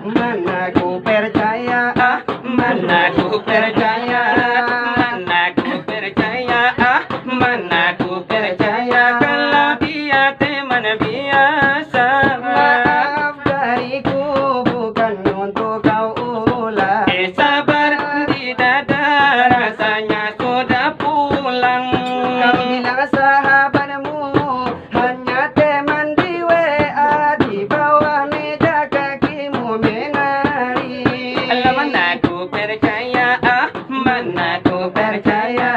mana ku percaya, mana ku percaya, mana ku percaya, mana ku percaya kalau dia teman biasa. maaf dariku bukan untuk kau ulang. Sabar di dada rasanya sudah pulang. Kau bilang sahabatmu hanya teman di WA, di bawah meja kakimu menari. Mana ku percaya, mana ku percaya,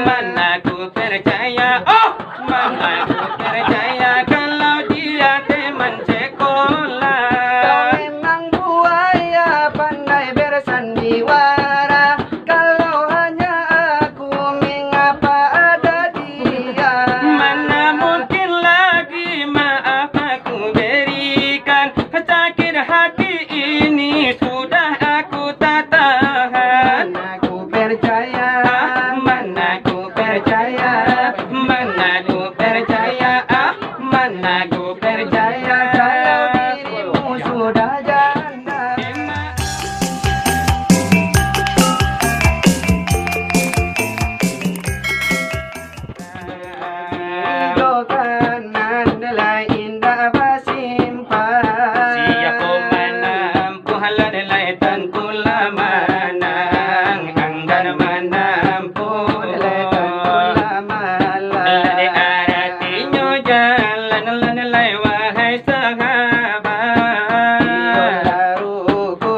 mana ku percaya, oh mana ku percaya kalau dia teman sekolah. Kau memang buaya pandai bersandiwara. Kalau hanya aku, mengapa ada dia? Mana mungkin lagi maaf aku berikan, sakit hati ini sudah aku tak tahan. Mana ku percaya, Mana ku percaya, mana ku percaya, mana ku percaya kalau dirimu sudah janda. Hijau kanan adalah indah bersimpan. Siapa menampu halal delai tentulah menang, anggan menampu lade aratinya jalan lanelai wahai sahabat.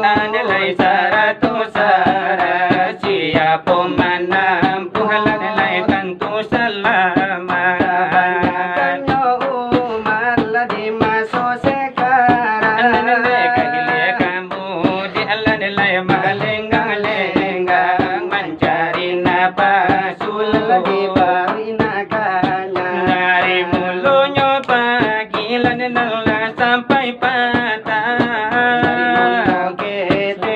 Anelai saratu sara, siapa menampu halal delai tentu selamat. Anelai kahile kamu di alanelai malenggang-lenggang mencari napasul. Dari mulutnya pagi lanelai sampai patah.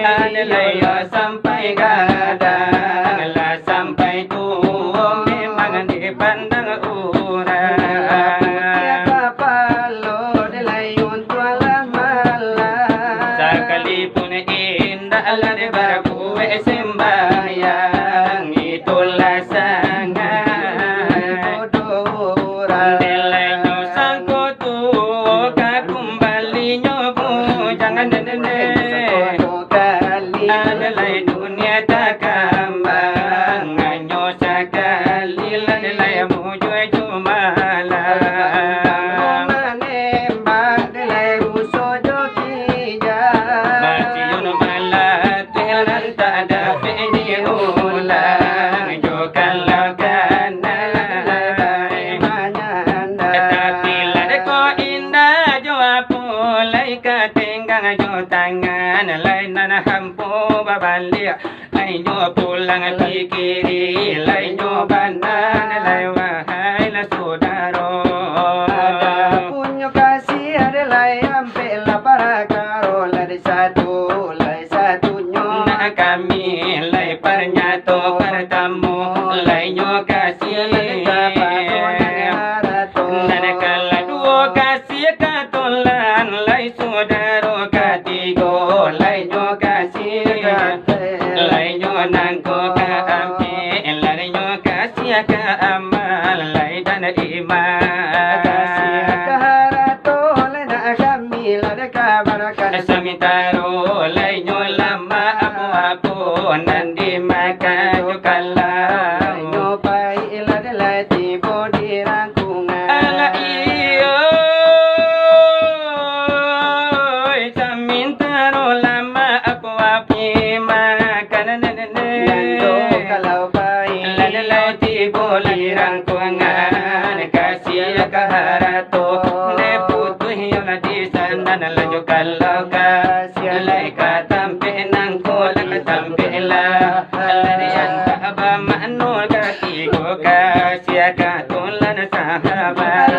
Anelai sampai gadang, lah sampai tua memang dipandang orang. Sekalipun indah lah berkue sembahyang, itulah sangat. Nilainya sangko tu kembalinya jangan nenek. Nilai dunia tak kembang, hanya sekali lah nilai mujur jumalah. Masiyun malatilan tak dapat diulang, jo kalau ganai. Tapi lada ko indah jo apulai katenggang jo tangan lainan hampu babalik, lai jo pulang pikiri, lai jo banan lai wahai la saudara. Punya kasih adalah yang bela para karola di satunya. Nak kami lai pernyato bertemu, lai nyo kasih. Dan kala dua kasih katolan, lai saudara katigo, lai nyo kasih. Lai nyo nangko ka ampi, lai nyo kasih ka amal, lai dan iman. Samintaro lai nyo lama apo-apo nandi makajo kalau. Nyo pai iladalai tibo di rangkungan. Ala iyo, samintaro lama apo-apo makanan Nando kalau pai ladalai tibo di rangkungan, kasih kaharato ne putu hiyo na di sana na lajo kalau kasih lai katampe nang kola katampe la alarian kahaba manul katigo kasih katulan sahabat.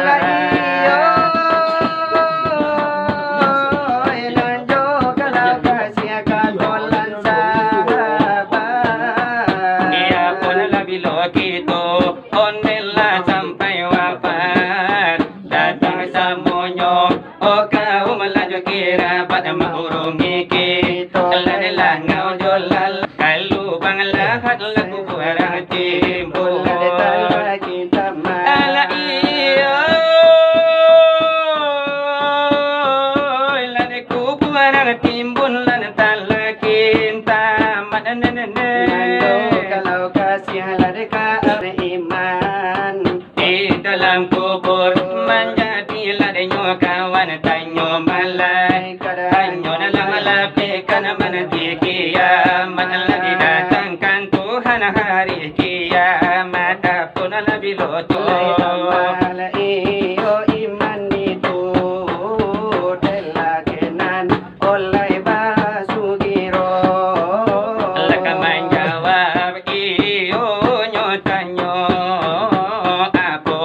Sampai wafat datang semuanya, oh kau melaju kira pada menghurungi barang timbun lan tala kinta mananene kalau kasih ladeka iman di dalam kubur menjadi ladenyo kawan tanyo malai tanyo dalam malapekan menanti kiamat lagi datangkan Tuhan hari kiamat pun lebih loto iyo iman itu telakenan oleh basugiro laka menjawab iyo nyotanyo apo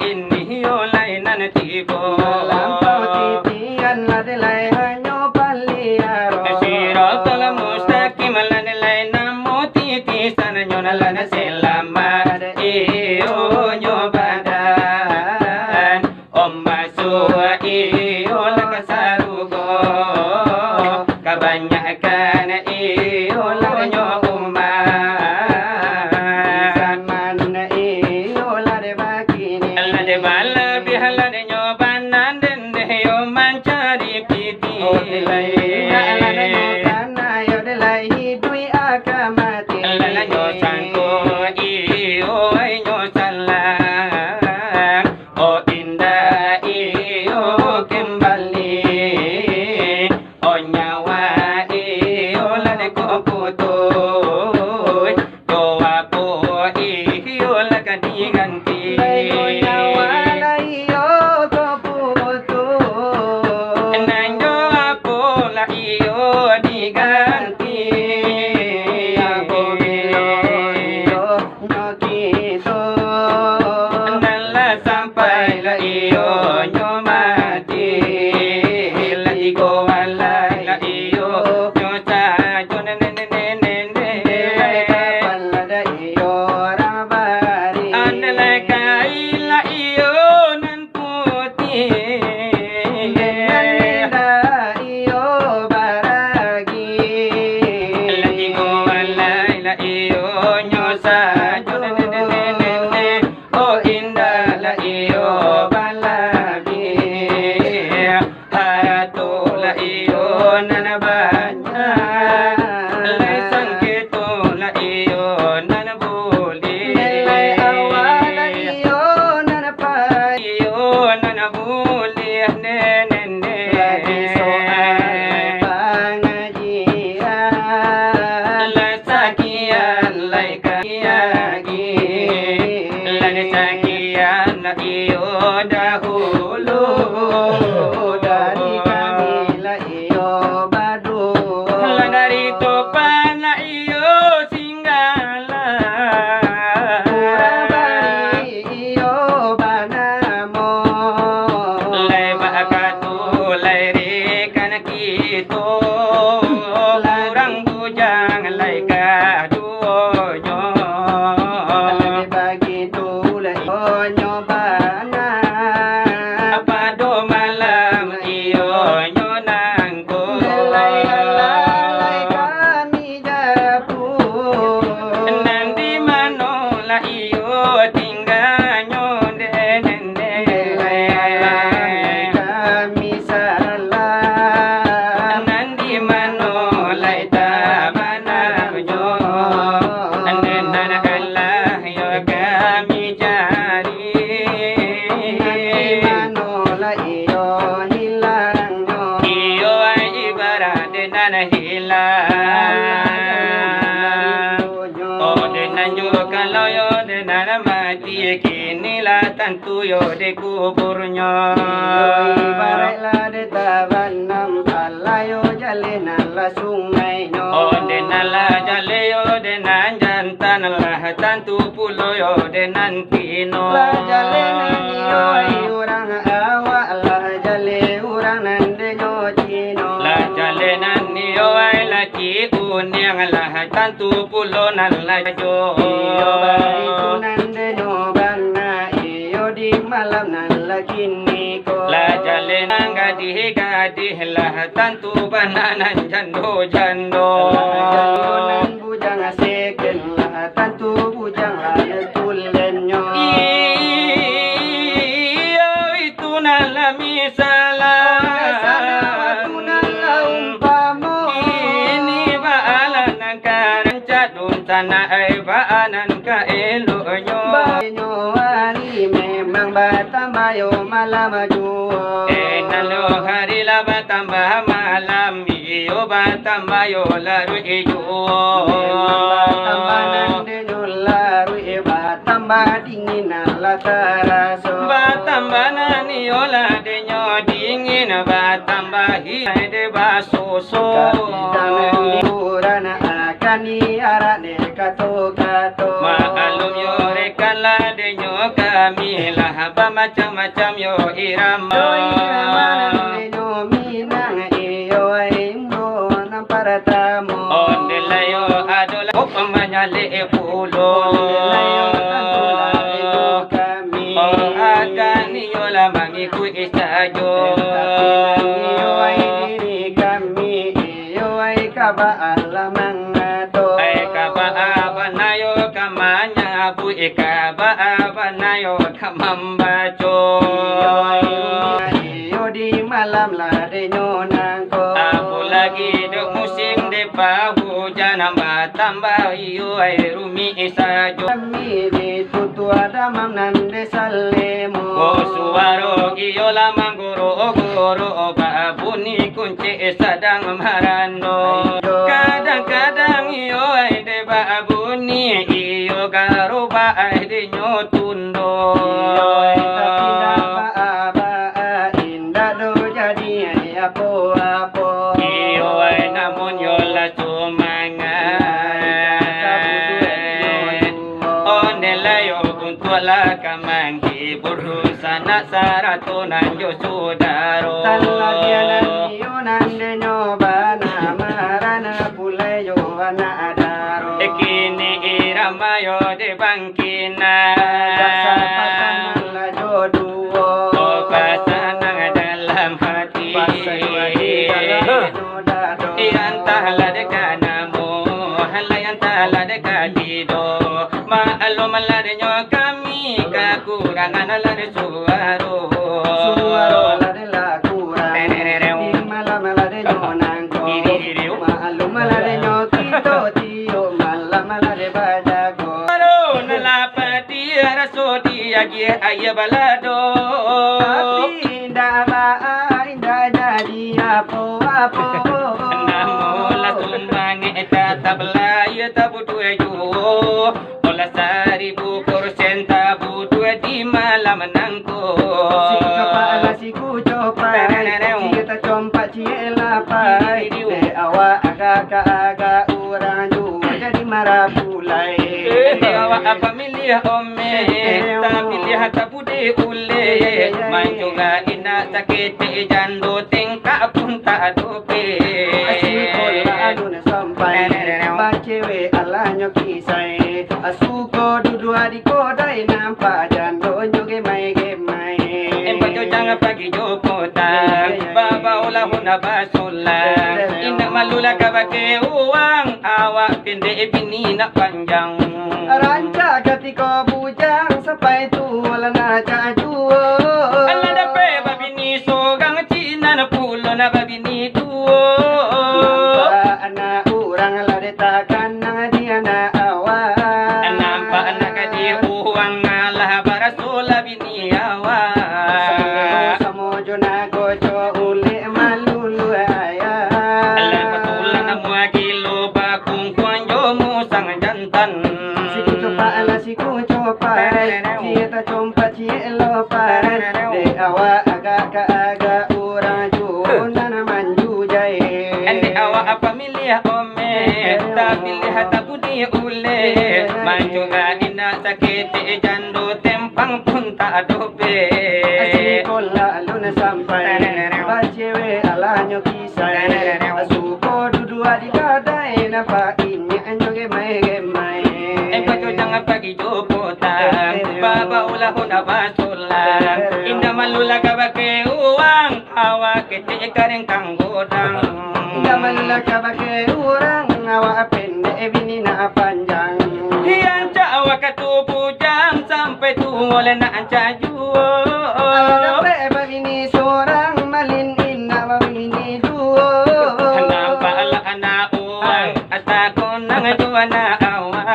ini oleh nanti bo lampau titian ladelai hanyo paliaro Siratal mustaqim lanilai namo titi sananyo nalana selamat iyo nyobadan ommasua iyo lakasarugo kebanyakan iyo lanyo zaman iyo lade bakini Lade bala bihalade nyobanan dende yo mencari piti lade nyokana yo delai hidui akamati Lala nyo sangko iyo ay nyo salang O indah iyo kembali O nyawa iyo lade ko putoy Doa po iyo laka diganti Nang doa po la iyo diganti Nala sampai la iyo nyo mati La igo walay la iyo nyo sajo Andalay kai la iyo nan putih Lagi ko walay la iyo nyo sajo O indah la iyo balagi Hato la iyo nanabanya Lay sangkito la iyo nanabuli Iyo nanabuli nenene Lay sakian lay kayagi Lay sakian la iyo dahulu dari kami la iyo badu La dari topan la iyo singgala Urabari iyo banamo Lay bakatu lay rekan kito Urang bujang lay kaduonyo Lebih bagi tulai onyo bana Apado malam iyo nyo nanggo Lalai kami japu Nandi mano la iyo tingganyo denende kami salah Nandi mano la itabana yo Nandana Allah yo kami jari manola iyo hilang nyo Iyo ay ibarat nan hilang O denan yo kalau yo denan mati kini la tantu yo de kuburnya ibaratlah de tabanam alayo jalena la sungai nyo O denan la jale yo denan jantan lah tantu pulo yo denan pino la jalena niyo ay urang awa la jale urang nande nyo chino La jale nan niyo ay la ki unyang lah tantu pulo nan la jo iyo baiku nande nyo bana iyo di malam nan la kini ko La jale nan gadih lah tantu bananan jando jando Jalunan bujang seken lah tantu bujang lah tulen nyo Iyo itu nala misalah tanah baanan ka elonyo. Banyo hari memang batamayo malam juo. Nalo hari la batambah malam iyo batambayo laru iyo. Batambanan denularu batambah dingin ala taraso. Batambanan iyo la denyo dingin batambah de basoso. Urana akani arane kato. Maalum yo rekala denyo kami lah macam-macam yo irama. Denyo minang iyo aimbo namparatamu. Ondelayo adola opamanyale pulo. Ondelayo adola itu kami. Agani yo la mangiku isajo. Iyo ai diri kami. Iyo ai kaba alamang ato. Ai kaba abanayo kamanya bu ikaba abanayo kamambajo. Iyo di malam lah denyo nangko. Aku lagi duk musim depa hujan tambah iyo ai rumi isajo. Kami di tutu ada nande salemu. Suaro iyo la manggoro goro babuni kunci sadang marano. Kadang-kadang iyo ai de babuni iyo garo ba ai de nyotundo. Tapi apa indah do jadi apa. Iyo ai namun yo la sumangan. Ondelayo kuntuala kamangki burusan sarato nan yo sudaro. Talagyanan iyo nande nyobana marana pulay yo ana adaro. Ekini iramayo de bangkina. Dasapatan la joduo. Pasanang dalam hati. Nodado. Iantahlah dekat namo, halayantahlah dekat tido. Maalum lah denyo kami kekurangan lah de suaro. Suaro la de la cura. Di malam la de nyonangko. Maalum la de nyokito tio. Malam la de badago. Nalapati rasodi agi ayabalado. Tapi indah indah jadi apa. Namo la tumbang eta tabla ya tabutu yo. Ola 1000% tabutu di malam nangko. Siku coba kita compak ciela pai. De awak agak orang juga jadi marah pulai. Awak apa milih ome, tak pilih tabude ule. Main juga ina sakit jando tingkap pun tak dope. Asikola alun sampai bacewe alanya kisai. Asuko dudu adiko dai nampak jando nyoge mai. Empajo jangan pagi joko tang, baba olah huna basulah. Indak malulah kabake uang, awak pendek bini nak panjang. Ranca ketika bujang sampai tua lana cajuo. Ala dape babini sogang Cina na pulo na babini tuo. Anak orang lah detakan nang dia na awak. Nampak anak di uang ngalah barasola bini awak. Samojo na gojo ule malulu ayah. Ala patulah na mua kilo bakung kuanjo musang jantan. Siku coba kita compa cielo pai. De awak agak orang jualan manju jai. Ande awak apa milih ome, tak pilih tabudi ule. Manjuga ina sakit jando tempang pun tak dope. Asikola alun sampai bacewe alanyo kisai. Asuko dudu adikadai napa ini anjoge mai. Empajo jangan pagi joko tang, baba ulah huna basulah. Indah malulah kabake uang, awak kete kareng kang godang. Indah malulah kabake orang, awak pendek bini na panjang. Hian ca awak katu bujang sampai tu oleh nak anca juo. Ala dapat babini seorang malin inna babini dua. Nampak lah anak uang, atak konang juana awak.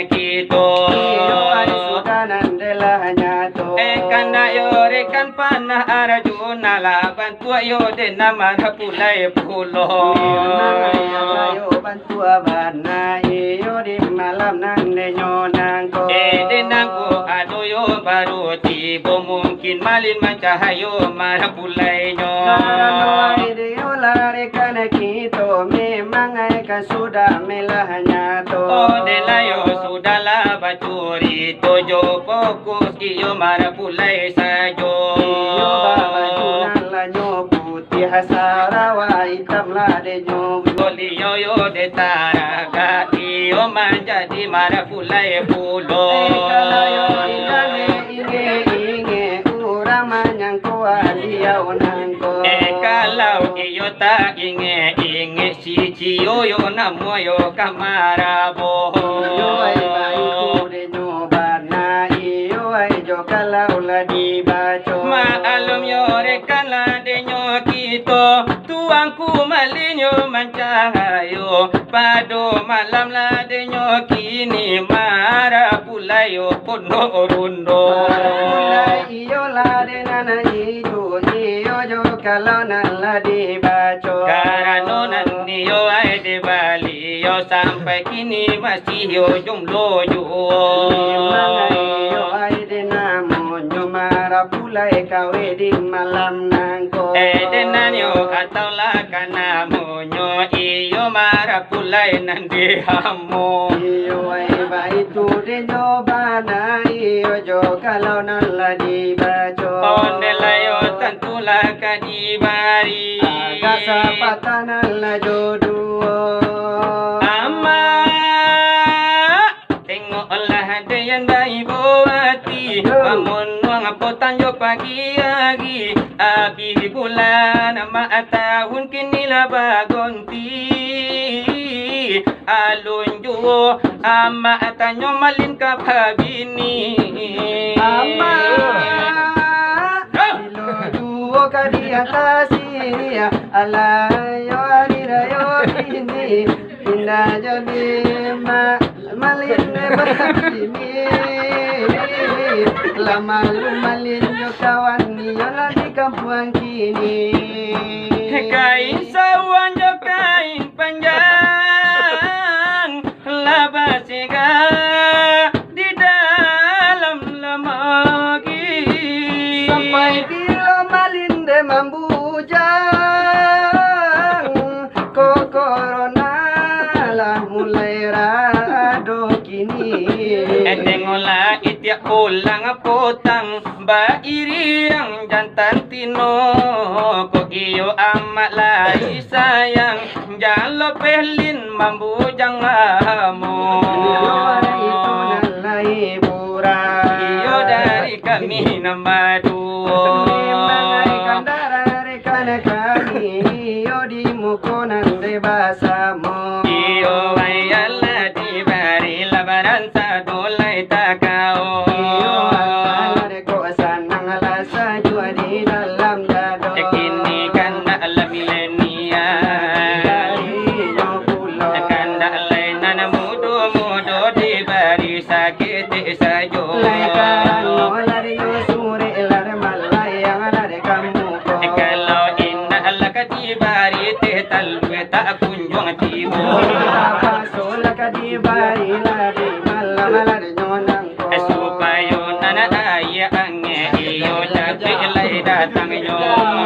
kita. Iyo ay sudah nandelah nyato. Kanda yo rekan panah arjuna laban tua yo de nama pulai pulo. Ayo bantu abana iyo di malam nang denyo nangko. De nangko ado yo baru tibo mungkin malin mancahayo marah pulai nyo. Karena ide lari kana kito memang ay kan sudah melah nyato. Oh de layo sudah lah bacuri tojo fokus iyo marah pulai sajo. Iyo babajunan la nyo putih hasarawa hitam la de nyo. Goli yo de taraga iyo manjadi marah pulai pulo. Kalayo ingane inge urang manyang kualiau nangko. Kalau iyo tak inge si ciyo yo namo yo kamarabo. Iyo ay baiku de nyo bana iyo ay jo kalau la di baco. Maalum yo rekala de nyo kito tuangku malinyo mancahayo pado malam la de nyo kini mara pulayo pono rundo. Mulai iyo la de nana iyo jo kalau nala di baco. Karano nani yo ay de bali yo sampai kini masih yo jomblo yo. Iyo ay de namo nyo mara pulai kawe di malam nangko. Denan yo atau lah kana monyo iyo mara pulai nandi hamo. Iyo ay baitu de nyo bana iyo jo kalau nala di baco. Ondela yo tantulah kadibari. Agak sapatan nala jodoh. Ama tengoklah ada yang baik buati. Bangun nuang potan yo pagi lagi. Abi bulan ama tahun kini lah bagonti. Alun jo ama tanyo malin kapabini. Ama ilo duo ka di atas ini alayo arirayo kini pindah jadi malin begini lama lu malin yo kawan yo lah di kampung kini. Kain sawan jo kain panjang labasiga di dalam lemagi Sampai bila malin de mambujang ko corona lah mulai rado kini. Tengolah itiak pulang potang ba iri yang jantan tino ko iyo amat lai sayang jalo pelin mambujang amo. Itu nalai pura. Iyo dari kami namadu. Mengenai kandara rekan kami iyo di mukonan de basamo. Iyo ayala di bari labaran sa dolay takao. Iyo alar ko sanang alasa jua di dalam dado. Kini kan na alam milenia. Iyo pulo. Kan na alay na mudo di bari sakit sajo. Laikan molar yo sure lar malayang lar kamu ko. Kalau inna alaka di bari te talwe ta kunjung tibo. Pasol ka di bari la di malam lar nyonang ko. Supayo nana ay ange iyo jabe lay datang yo.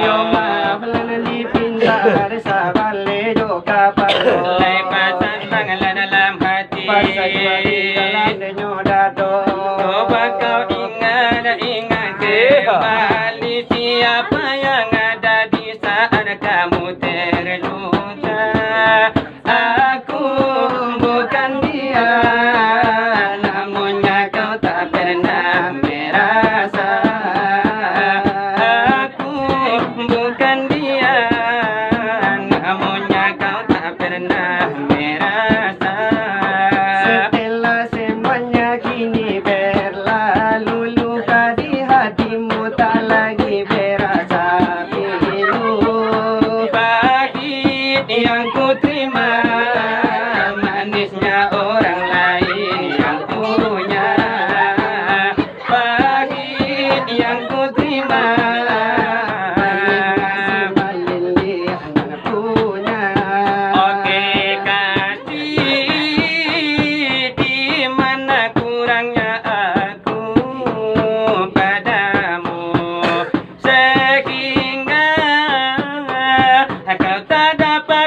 Yo maflan ni pintar sa balle jo kapalo. Lay pasan pangalan dalam hati. Pasal dalam nyo dado. Coba kau ingat kembali siapa yang ada di saat kamu terluka. Aku bukan dia, namunnya kau tak pernah merasa. Aku bukan dia, namunnya kau tak pernah merasa. Setelah semuanya kini berlalu, luka di hatimu tak lagi berasa pilu. Pahit yang ku terima, manisnya orang lain yang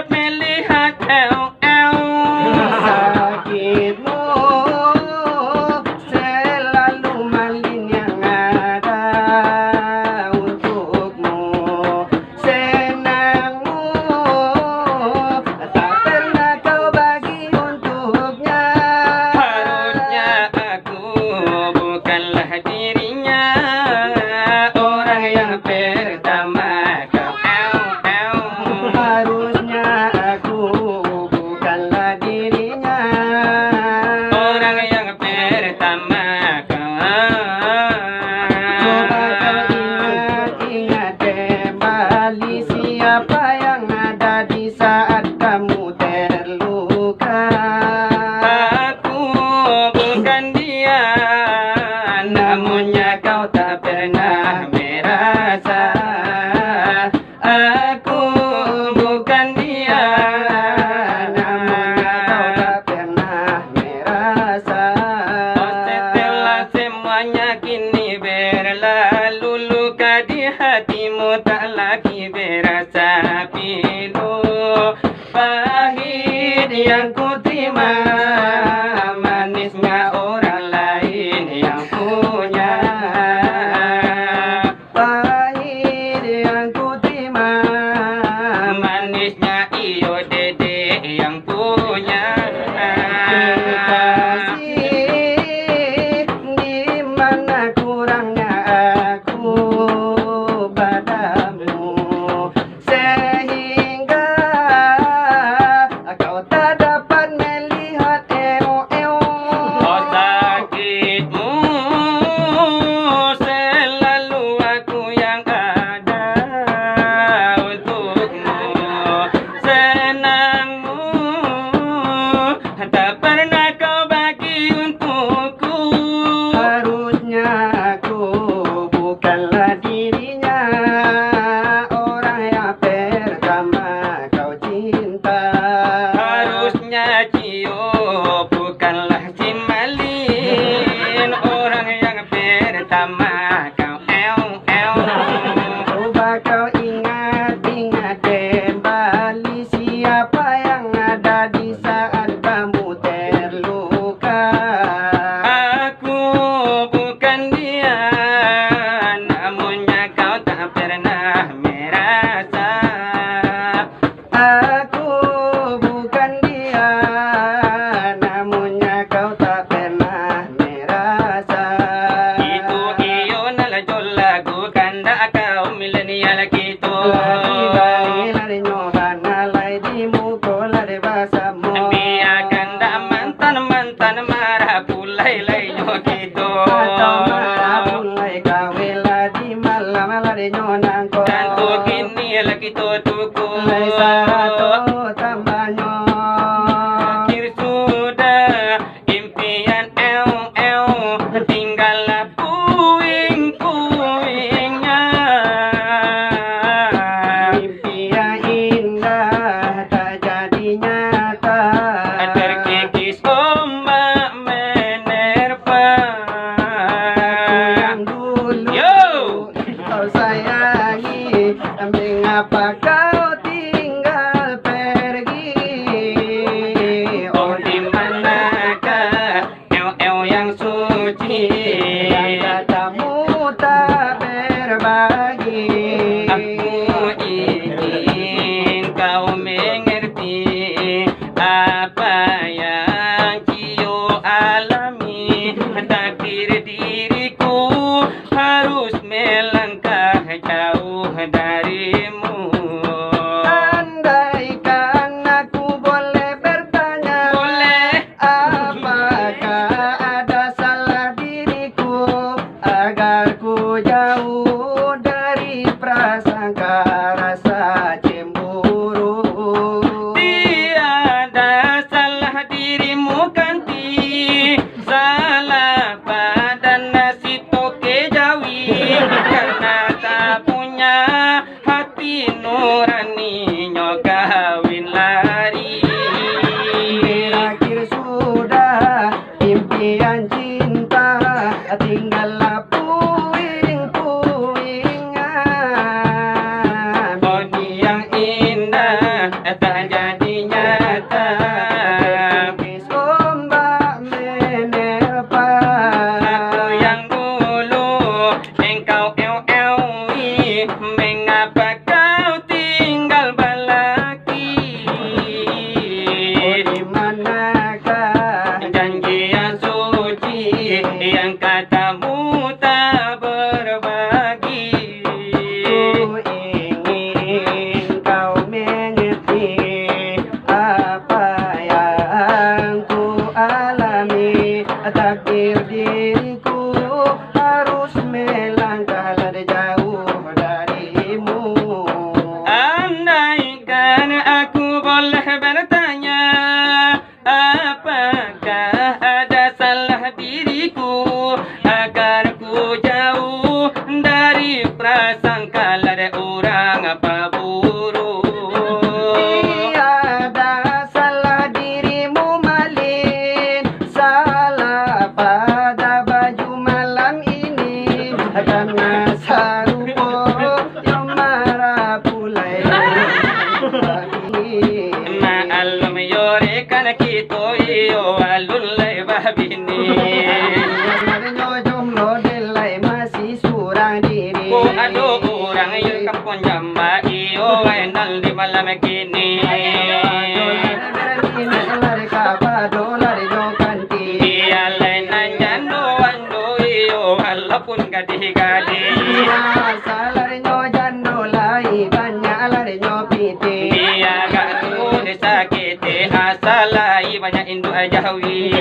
melihat sakitmu selalu malin yang ada untukmu, senangmu tak pernah kau bagi untuknya. Harusnya aku bukanlah dirinya, orang yang pertama kau. Harusnya aku bukanlah dirinya, Orang yang pertama coba kau ingat-ingat kembali siapa yang ada di saat kamu terluka. Aku bukan dia, namunnya kau tak pernah merasa. Aku bukan dia, Namunnya kau tak pernah merasa. Oh, setelah semuanya kini berlalu, luka di hatimu tak lagi berasa pilu. Pahit yang ku terima, manisnya orang lain yang punya. Pahit yang ku terima, Manisnya iyo dede yang punya. kekasih, di mana kurangnya aku padamu sehingga kau tak dapat melihat Oh, sakitmu selalu aku yang ada untukmu, senang Gorekan kita iyo alun lai babini. Nyo jomblo delai masih surang diri. Ku ado orang yang kampung jamba iyo enal di malam kini. Lari kapado lari nyo kanti. Iya lai nanjando ando iyo alapun gadi-gadi. Lari nyo jando lai banyak lari nyo piti. Iya gak tu disakiti asalai banyak induk ajawi.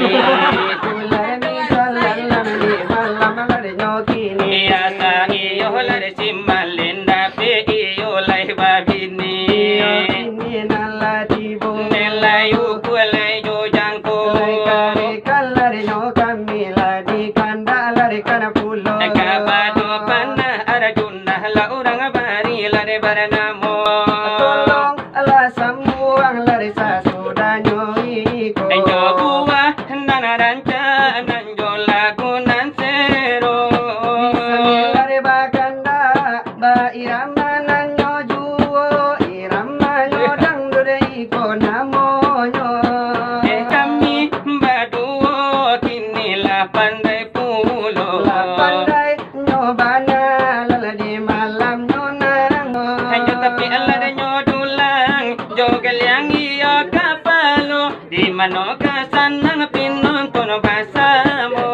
Lari misal lari malam lari nyo kini. Iya sa iyo lari simalin tapi iyo lai babini. Ini nalatibo. Nelayu kulai jo jangko. Lari lari nyo kami lari kanda lari kana pulo. Kabado panah arjuna la orang bari lari baranamo. Tolong ala sambuang lari sasudanyo iko. Enjo buah nana ranca nanjo lagu nansero. Lari baganda ba irama nanyo juo irama nyo dangdure iko namonyo. Kami baduo kini la pandai pulo. Pandai nyo bana lala di malam nyo nango. Hanya tapi Allah dan nyodulang jogal yang iya kapalo di mano kasanang pinonton basamu.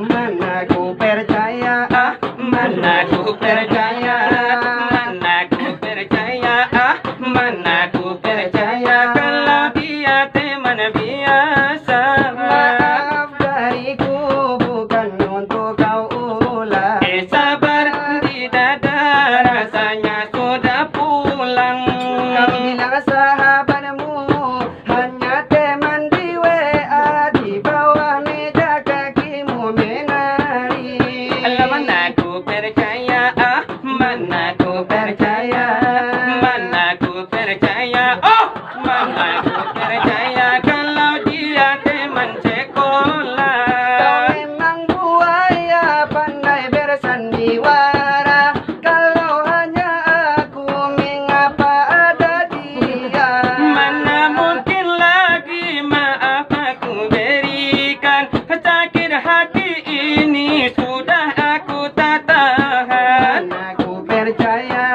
Mana ku percaya, Mana ku percaya, mana ku percaya, mana ku percaya kalau dia teman biasa. maaf dariku bukan untuk kau ulang. Sabar di dada rasanya sudah pulang. Kau bilang sahabatmu hanya teman di WA di bawah meja kakimu menari. Mana ku percaya, mana ku percaya, mana ku percaya, oh mana ku percaya kalau dia teman Kau sekolah. memang buaya pandai bersandiwara. Kalau hanya aku mengapa ada dia. Mana mungkin lagi maaf aku berikan, sakit hati ini sudah aku tak tahan. Mana ku percaya,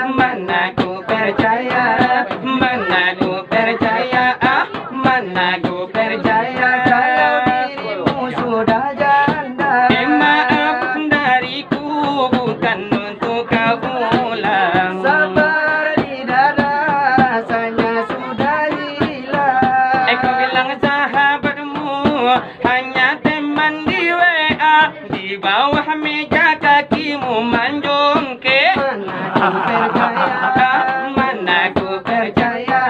Mana ku percaya, mana ku percaya, mana ku percaya kalau dirimu sudah janda. Maaf dariku bukan untuk kau ulang. Sabar di dada rasanya sudah hilang. Aku bilang sahabatmu hanya teman di WA di bawah meja kakimu manjongke. Mana ku percaya,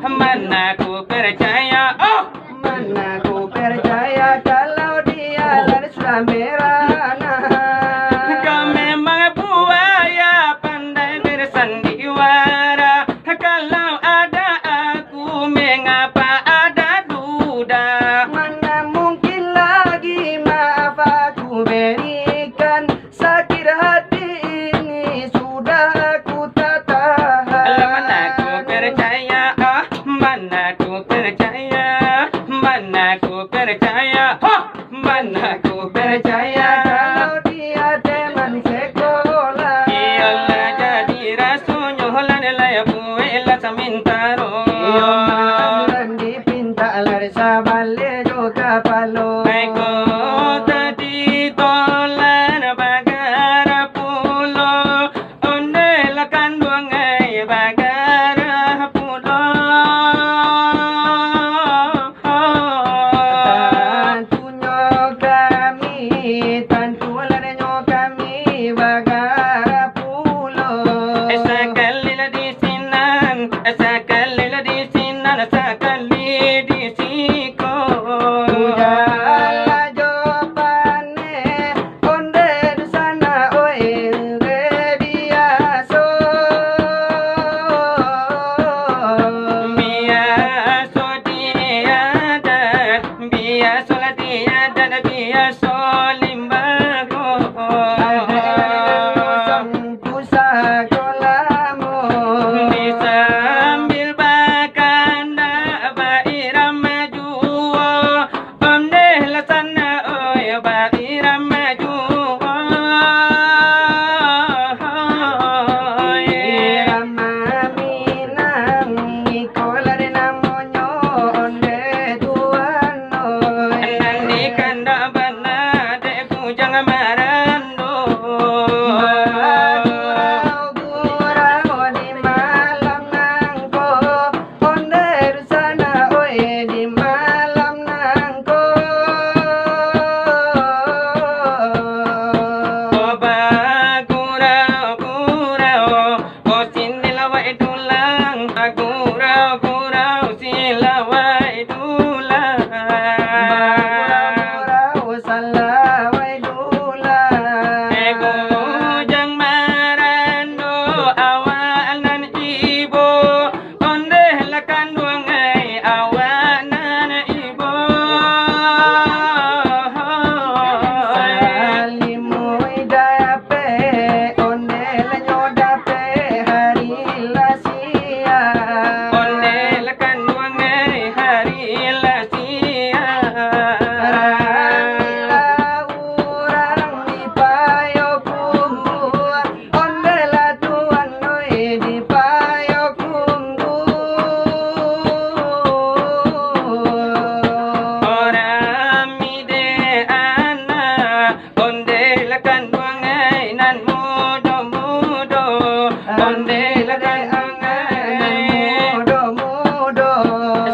Mana ku percaya, oh mana ku percaya kalau dia lari sudah merana. kau memang buaya pandai bersandiwara. Kalau ada aku mengapa ada duda. Mana mungkin lagi maaf aku berikan. Sakit hati ini sudah aku tak tahan. Mana ku percaya, mana ku percaya, mana ku percaya, mana ku percaya. Kalau dia teman sekolah. Iyalah jadi rasunya holan laya buela samintaro. Iyo masulan dipinta lari sa bale jo kapalo. Eko tadi tolan bagara pulo, onde la kandung ay bagara pulo. Tantunya kami, tantu larenyo kami bagara pulo. Sakali la di sinan, sakali la di sinan, sakali di siko. Udah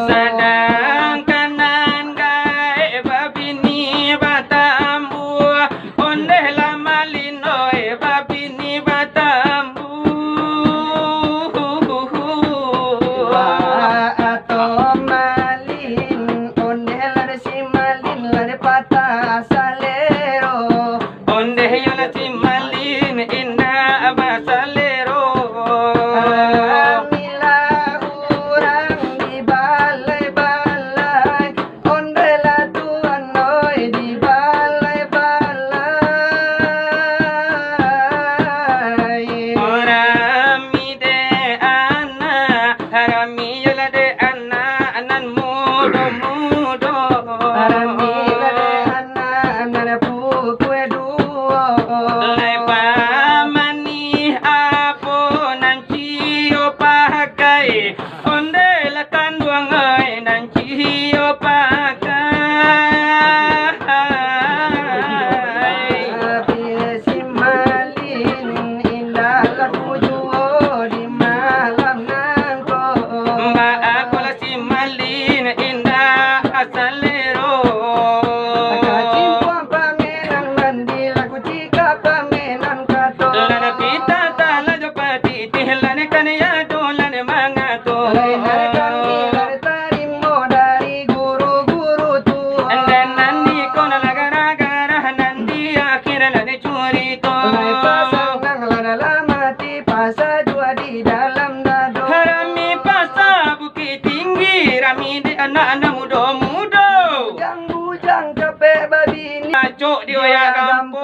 Sadang kanan gae babini batambu ondeh lamalino babini batambu atau malin ondeh lare si malin lare patah salero ondeh yola si malin indah abasalero mila urang di balai-balai ondeh la tuan noi di balai-balai Rami de ana, rami yola de ana, anan mudo mudo. Arami lare anak puku duo Lai pamani apo nanci o pakai, onde la kanduang ai nanci o pakai. si malin indah laku juo di malam nangko Mbak aku lah si malin indah asalero. Kacimpuan pamenan mandi laku jika pamenan kato Lana pita tala jopati tihlane kanya dolane mangato. Lain harkan lare tarimo dari guru-guru tua Dan nani kona lagara-gara nandi akhirnya lane curito. Lai pasang nang lana lamati pasa jua di dalam dado Rami pasa bukit tinggi, rami di anak-anak muda-muda. Bujang-bujang capek babini Acuk dia ya kampung.